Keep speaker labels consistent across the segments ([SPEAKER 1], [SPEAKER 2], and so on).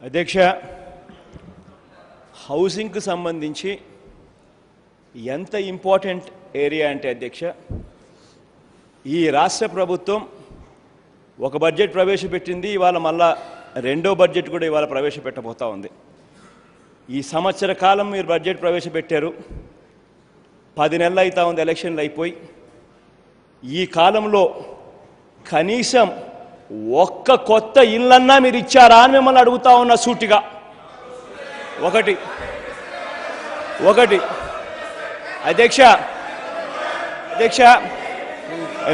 [SPEAKER 1] అధ్యక్ష, హౌసింగ్కి సంబంధించి ఎంత ఇంపార్టెంట్ ఏరియా అంటే అధ్యక్ష, ఈ రాష్ట్ర ప్రభుత్వం ఒక బడ్జెట్ ప్రవేశపెట్టింది, ఇవాళ మళ్ళా రెండో బడ్జెట్ కూడా ఇవాళ ప్రవేశపెట్టబోతా ఉంది. ఈ సంవత్సర కాలం మీరు బడ్జెట్ ప్రవేశపెట్టారు, 10 నెలలు అవుతా ఉంది ఎలక్షన్లు అయిపోయి. ఈ కాలంలో కనీసం ఒక్క కొత్త ఇళ్ళన్నా మీరు ఇచ్చారా అని మిమ్మల్ని అడుగుతా ఉన్నా సూటిగా. ఒకటి అధ్యక్ష,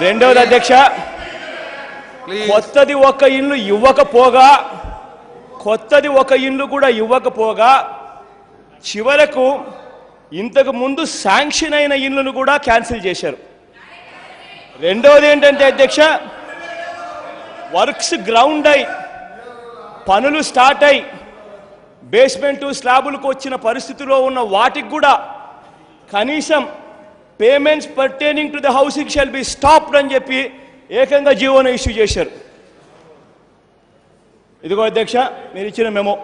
[SPEAKER 1] రెండవది అధ్యక్ష, కొత్తది ఒక ఇల్లు ఇవ్వకపోగా చివరకు ఇంతకు ముందు శాంక్షన్ అయిన ఇళ్ళను కూడా క్యాన్సిల్ చేశారు. రెండవది ఏంటంటే అధ్యక్ష, వర్క్స్ గ్రౌండ్ అయి పనులు స్టార్ట్ అయి బేస్మెంటు స్లాబులకు వచ్చిన పరిస్థితిలో ఉన్న వాటికి కూడా కనీసం payments pertaining to the housing shall be stopped అని చెప్పి ఏకంగా జీవోను ఇష్యూ చేశారు. ఇదిగో అధ్యక్ష మీరు ఇచ్చిన మెమో.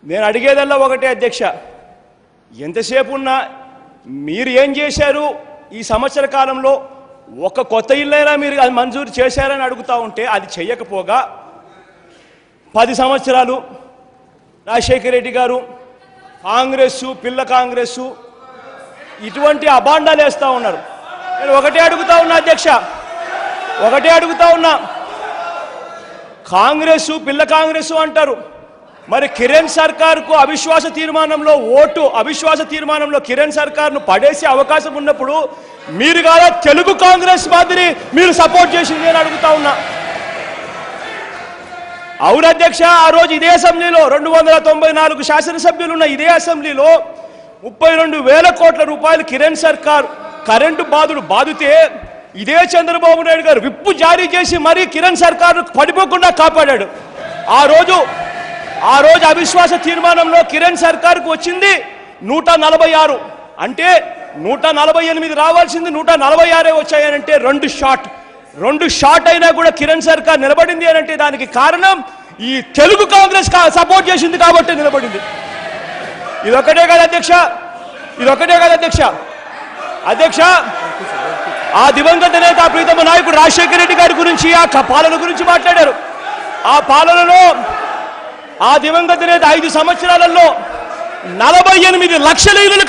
[SPEAKER 1] నేను అడిగేదల్లా ఒకటే అధ్యక్ష, ఎంతసేపు ఉన్నా మీరు ఏం చేశారు ఈ సంవత్సర కాలంలో? ఒక కొత్త ఇల్లైనా మీరు అది మంజూరు చేశారని అడుగుతూ ఉంటే అది చెయ్యకపోగా 10 సంవత్సరాలు రాజశేఖర రెడ్డి గారు పిల్ల కాంగ్రెస్సు ఇటువంటి అబాండాలు వేస్తూ ఉన్నారు. నేను ఒకటే అడుగుతా ఉన్నా అధ్యక్ష, పిల్ల కాంగ్రెస్సు అంటారు. మరి కిరణ్ సర్కార్కు అవిశ్వాస తీర్మానంలో కిరణ్ సర్కార్ను పడేసే అవకాశం ఉన్నప్పుడు మీరు కాదా తెలుగు కాంగ్రెస్ మాదిరి మీరు సపోర్ట్ చేసింది అని అడుగుతా ఉన్నా. అవును అధ్యక్ష, ఆ రోజు ఇదే అసెంబ్లీలో 294 శాసనసభ్యులున్న ఇదే అసెంబ్లీలో 32,000 కోట్ల రూపాయలు కిరణ్ సర్కార్ కరెంటు బాధితే ఇదే చంద్రబాబు నాయుడు గారు విప్పు జారీ చేసి మరీ కిరణ్ సర్కార్ పడిపోకుండా కాపాడాడు. ఆ రోజు అవిశ్వాస తీర్మానంలో కిరణ్ సర్కార్కు వచ్చింది 146, అంటే 148 రావాల్సింది 146 వచ్చాయనంటే రెండు షాట్ అయినా కూడా కిరణ్ సర్కార్ నిలబడింది అనంటే దానికి కారణం ఈ తెలుగు కాంగ్రెస్ సపోర్ట్ చేసింది కాబట్టి నిలబడింది. ఇదొకటే కదా అధ్యక్ష, ఆ దివంగత నేత ప్రీతమ నాయకుడు రాజశేఖర రెడ్డి గారి గురించి ఆ పాలన గురించి మాట్లాడారు. ఆ పాలనలో ఆ దివంగత నేత 5 సంవత్సరాలలో 48 లక్షల ఇళ్ళు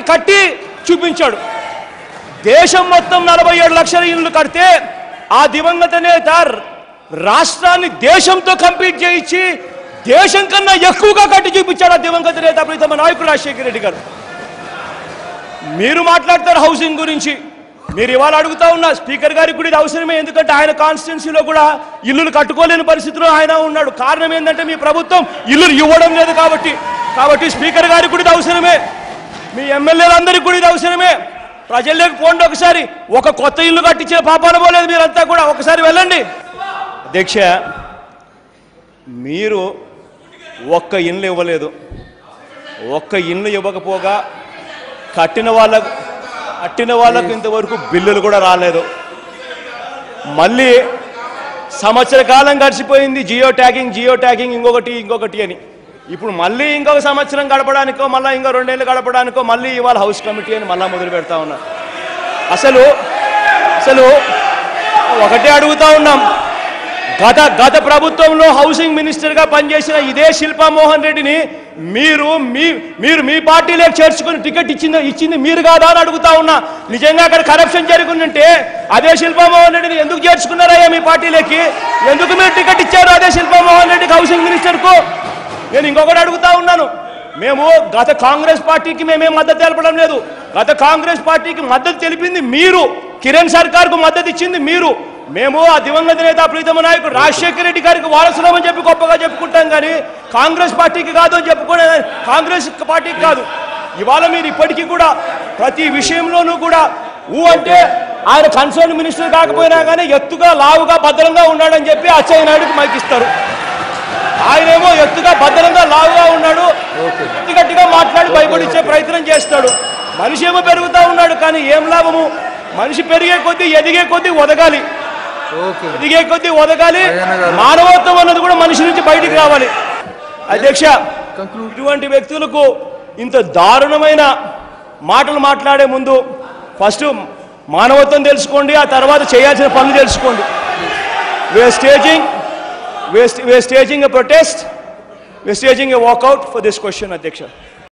[SPEAKER 1] కట్టి చూపించాడు. దేశం మొత్తం 47 లక్షల ఇళ్ళు కడితే ఆ దివంగత నేత రాష్ట్రాన్ని దేశంతో కంపీట్ చేయించి దేశం కన్నా ఎక్కువగా కట్టి చూపించాడు ఆ దివంగత నేత ప్రీతమ నాయకుడు రాజశేఖర రెడ్డి గారు. మీరు మాట్లాడతారు హౌసింగ్ గురించి. మీరు ఇవాళ అడుగుతా ఉన్నా స్పీకర్ గారికి కూడా ఇది అవసరమే, ఎందుకంటే ఆయన కాన్స్టిట్యున్సీలో కూడా ఇల్లులు కట్టుకోలేని పరిస్థితిలో ఆయన ఉన్నాడు. కారణం ఏంటంటే మీ ప్రభుత్వం ఇల్లులు ఇవ్వడం లేదు కాబట్టి స్పీకర్ గారికి కూడా ఇది అవసరమే, మీ ఎమ్మెల్యేలందరికీ కూడా ఇది అవసరమే. ప్రజల్లోకి పోండి, ఒకసారి ఒక కొత్త ఇల్లు కట్టించే పాపాన పోలేదు మీరంతా కూడా, ఒకసారి వెళ్ళండి. అధ్యక్ష, మీరు ఒక్క ఇల్లు ఇవ్వలేదు. ఒక్క ఇల్లు ఇవ్వకపోగా కట్టిన వాళ్ళకు ఇంతవరకు బిల్లులు కూడా రాలేదు. మళ్ళీ సంవత్సర కాలం గడిచిపోయింది, జియో ట్యాగింగ్ ఇంకొకటి అని. ఇప్పుడు మళ్ళీ ఇంకొక సంవత్సరం గడపడానికో మళ్ళీ ఇంకో 2 ఏళ్ళు గడపడానికో మళ్ళీ ఇవాళ హౌస్ కమిటీ అని మళ్ళీ మొదలు పెడతా ఉన్నారు. అసలు ఒకటే అడుగుతా ఉన్నాం, గత ప్రభుత్వంలో హౌసింగ్ మినిస్టర్గా పనిచేసిన ఇదే శిల్పా మోహన్ రెడ్డిని మీరు మీ పార్టీలోకి చేర్చుకుని టికెట్ ఇచ్చింది మీరు కాదా అని అడుగుతా ఉన్నా. నిజంగా అక్కడ కరప్షన్ జరుగుతుందంటే అదే శిల్పా మోహన్ రెడ్డిని ఎందుకు చేర్చుకున్నారయ్యా మీ పార్టీలోకి? ఎందుకు మీరు టికెట్ ఇచ్చారు అదే శిల్పా మోహన్ రెడ్డికి హౌసింగ్ మినిస్టర్కు? నేను ఇంకొకటి అడుగుతా ఉన్నాను, మేము గత కాంగ్రెస్ పార్టీకి మేమేం మద్దతు తెలపడం లేదు. గత కాంగ్రెస్ పార్టీకి మద్దతు తెలిపింది మీరు, కిరణ్ సర్కార్కు మద్దతు ఇచ్చింది మీరు. మేము ఆ దివంగత నేత ప్రీతమ నాయకుడు రాజశేఖర రెడ్డి గారికి వారసులమని చెప్పి గొప్పగా చెప్పుకుంటాం, కానీ కాంగ్రెస్ పార్టీకి కాదు అని చెప్పుకునే కాంగ్రెస్ పార్టీకి కాదు. ఇవాళ మీరు ఇప్పటికీ కూడా ప్రతి విషయంలోనూ కూడా అంటే ఆయన కన్సర్న్ మినిస్టర్ కాకపోయినా కానీ ఎత్తుగా లావుగా భద్రంగా ఉన్నాడని చెప్పి అచ్చయ్య నాయుడుకి మైకిస్తారు. ఆయనేమో ఎత్తుగా భద్రంగా లావుగా ఉన్నాడు, గట్టిగా మాట్లాడి భయపడిచ్చే ప్రయత్నం చేస్తాడు. మనిషి ఏమో పెరుగుతూ ఉన్నాడు, కానీ ఏం లాభము? మనిషి పెరిగే కొద్దీ ఎదిగే కొద్దీ ఒదగాలి. ఎదిగే కొద్దీ ఒదగాలి, మానవత్వం అన్నది కూడా మనిషి నుంచి బయటికి రావాలి. అధ్యక్ష, ఇటువంటి వ్యక్తులకు ఇంత దారుణమైన మాటలు మాట్లాడే ముందు ఫస్ట్ మానవత్వం తెలుసుకోండి, ఆ తర్వాత చేయాల్సిన పనులు తెలుసుకోండి. We are staging a protest, we are staging a walkout for this question. అధ్యక్ష.